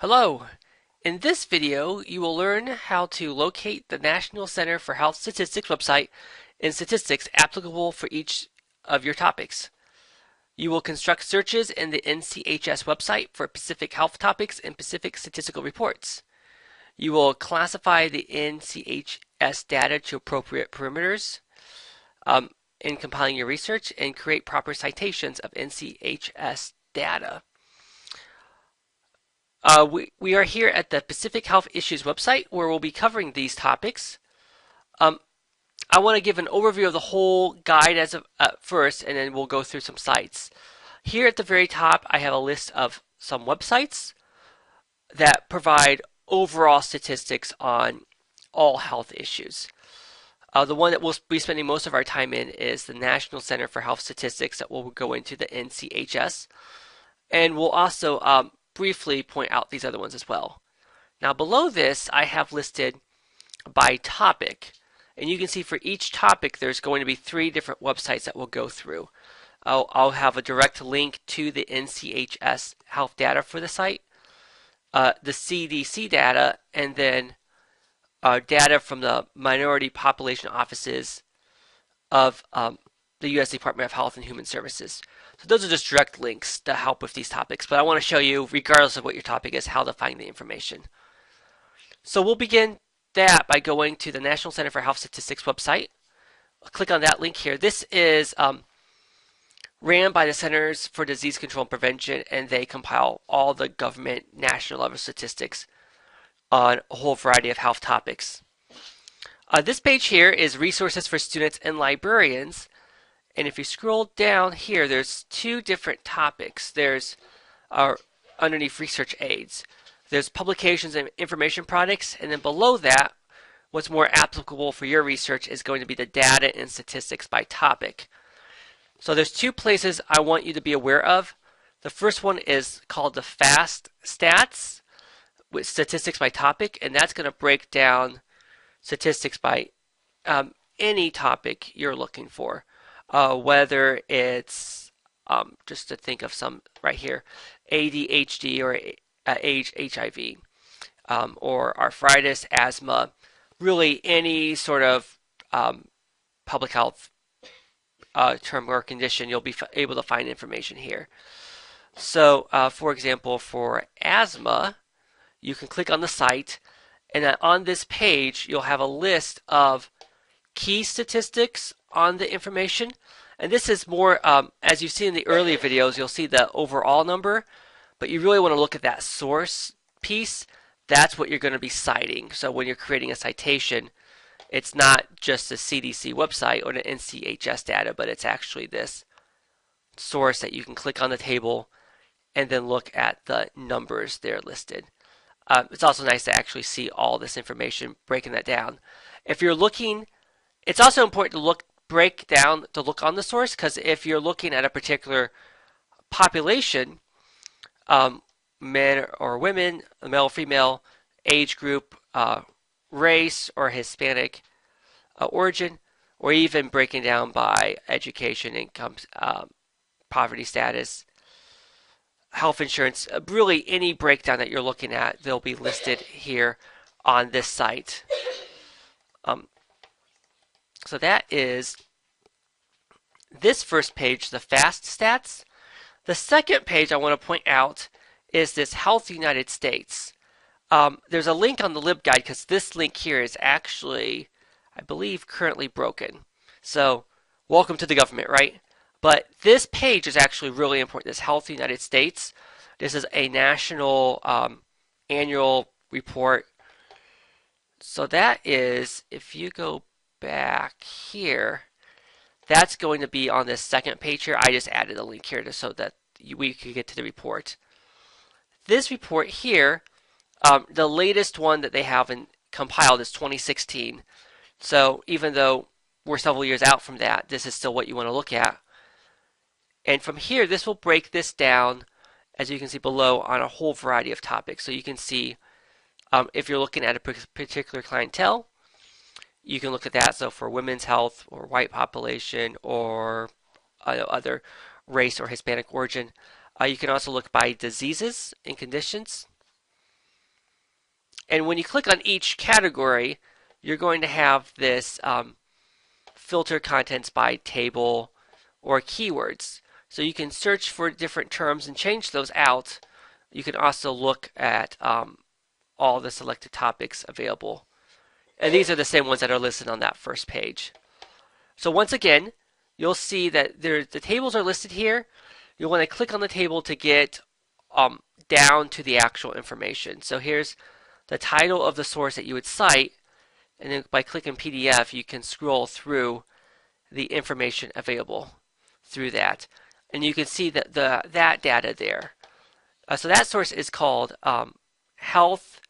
Hello! In this video, you will learn how to locate the National Center for Health Statistics website and statistics applicable for each of your topics. You will construct searches in the NCHS website for specific health topics and specific statistical reports. You will classify the NCHS data to appropriate parameters in compiling your research and create proper citations of NCHS data. We are here at the Pacific Health Issues website where we'll be covering these topics. I want to give an overview of the whole guide as of first, and then we'll go through some sites. Here at the very top, I have a list of some websites that provide overall statistics on all health issues. The one that we'll be spending most of our time in is the National Center for Health Statistics that will go into the NCHS. And we'll also briefly point out these other ones as well. Now below this I have listed by topic, and you can see for each topic there's going to be 3 different websites that we'll go through. I'll have a direct link to the NCHS health data for the site, the CDC data, and then data from the minority population offices of the U.S. Department of Health and Human Services. So those are just direct links to help with these topics, but I want to show you, regardless of what your topic is, how to find the information. So we'll begin that by going to the National Center for Health Statistics website. I'll click on that link here. This is ran by the Centers for Disease Control and Prevention, and they compile all the government national level statistics on a whole variety of health topics. This page here is resources for students and librarians. And if you scroll down here, there's 2 different topics. There's underneath research aids. There's publications and information products, and then below that, what's more applicable for your research is going to be the data and statistics by topic. So there's 2 places I want you to be aware of. The first one is called the FAST Stats with statistics by topic, and that's going to break down statistics by any topic you're looking for. Whether it's, just to think of some right here, ADHD or age HIV, or arthritis, asthma, really any sort of public health term or condition, you'll be able to find information here. So, for example, for asthma, you can click on the site, and on this page, you'll have a list of key statistics on the information. And this is more, as you've seen in the earlier videos, you'll see the overall number, but you really want to look at that source piece. That's what you're going to be citing. So when you're creating a citation, it's not just the CDC website or the NCHS data, but it's actually this source that you can click on the table and then look at the numbers there listed. It's also nice to actually see all this information, breaking that down. If you're looking, it's also important to look on the source, because if you're looking at a particular population, men or women, male or female, age group, race or Hispanic origin, or even breaking down by education, income, poverty status, health insurance, really any breakdown that you're looking at, they'll be listed here on this site. So that is this first page, the FAST stats. The second page I want to point out is this Health United States. There's a link on the LibGuide because this link here is actually, I believe, currently broken. So welcome to the government, right? But this page is actually really important, this Health United States. This is a national annual report. So that is, if you go back here, that's going to be on this second page here. I just added a link here so that we could get to the report. This report here, the latest one that they have compiled is 2016. So even though we're several years out from that, this is still what you want to look at. And from here, this will break this down, as you can see below, on a whole variety of topics. So you can see if you're looking at a particular clientele, you can look at that. So for women's health or white population or other race or Hispanic origin, you can also look by diseases and conditions. And when you click on each category, you're going to have this filter contents by table or keywords. So you can search for different terms and change those out. You can also look at all the selected topics available. And these are the same ones that are listed on that first page. So once again, you'll see that the tables are listed here. You'll want to click on the table to get down to the actual information. So here's the title of the source that you would cite, and then by clicking PDF, you can scroll through the information available through that. And you can see that that data there. So that source is called Health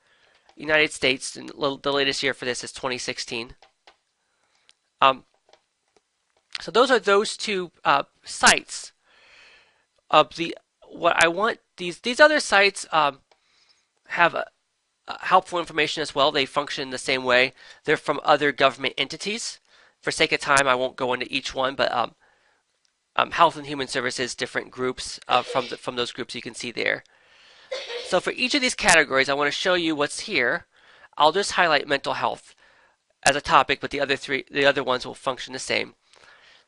United States, and the latest year for this is 2016. So those are those two sites. These other sites have helpful information as well. They function the same way. They're from other government entities. For sake of time, I won't go into each one, but Health and Human Services, different groups from those groups you can see there. So for each of these categories, I want to show you what's here. I'll just highlight mental health as a topic, but the other ones will function the same.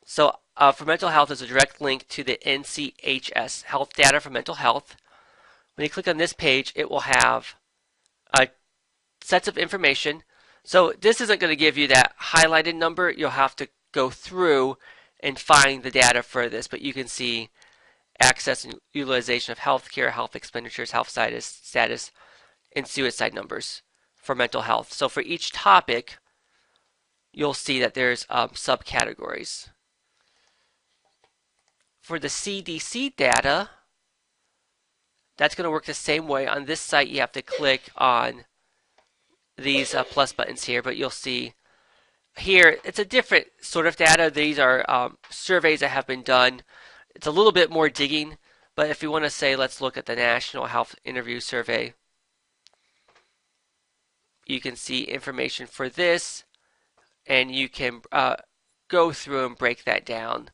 So for mental health, there's a direct link to the NCHS health data for mental health. When you click on this page, it will have sets of information. So this isn't going to give you that highlighted number. You'll have to go through and find the data for this, but you can see access and utilization of healthcare, health expenditures, health status, and suicide numbers for mental health. So for each topic, you'll see that there's subcategories. For the CDC data, that's going to work the same way. On this site, you have to click on these plus buttons here, but you'll see here it's a different sort of data. These are surveys that have been done. It's a little bit more digging, but if you want to say, let's look at the National Health Interview Survey, you can see information for this, and you can go through and break that down.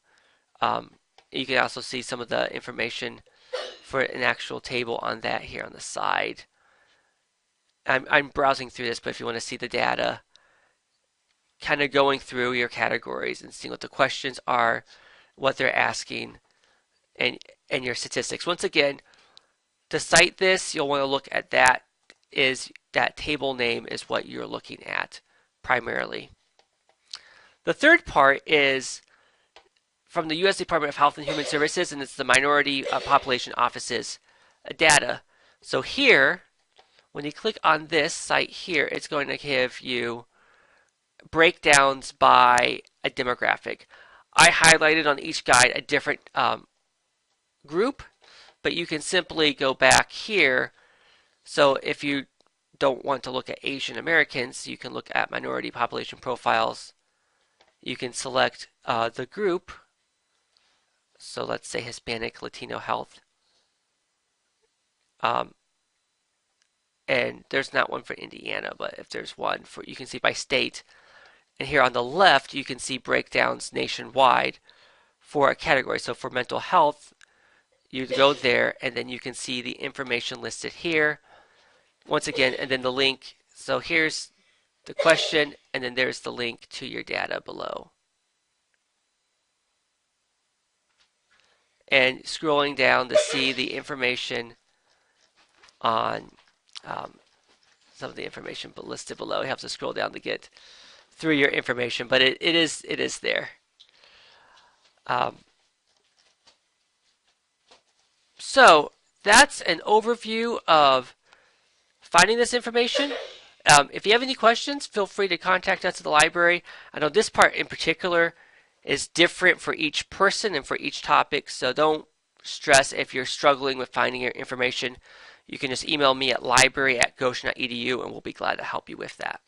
You can also see some of the information for an actual table on that here on the side. I'm browsing through this, but if you want to see the data, kind of going through your categories and seeing what the questions are, what they're asking, and your statistics. Once again, to cite this, you'll want to look at that table name is what you're looking at primarily. The third part is from the U.S. Department of Health and Human Services, and it's the Minority Population Office's data. So here, when you click on this site here, it's going to give you breakdowns by a demographic. I highlighted on each guide a different group, but you can simply go back here. So if you don't want to look at Asian Americans, you can look at minority population profiles. You can select the group. So let's say Hispanic, Latino health. And there's not one for Indiana, but if there's one for, you can see by state. And here on the left, you can see breakdowns nationwide for a category. So for mental health, you go there, and then you can see the information listed here. Once again, and then the link. So here's the question, and then there's the link to your data below. And scrolling down to see the information on some of the information listed below. You have to scroll down to get through your information, but it is there. So that's an overview of finding this information. If you have any questions, feel free to contact us at the library. I know this part in particular is different for each person and for each topic, so don't stress if you're struggling with finding your information. You can just email me at library@goshen.edu, and we'll be glad to help you with that.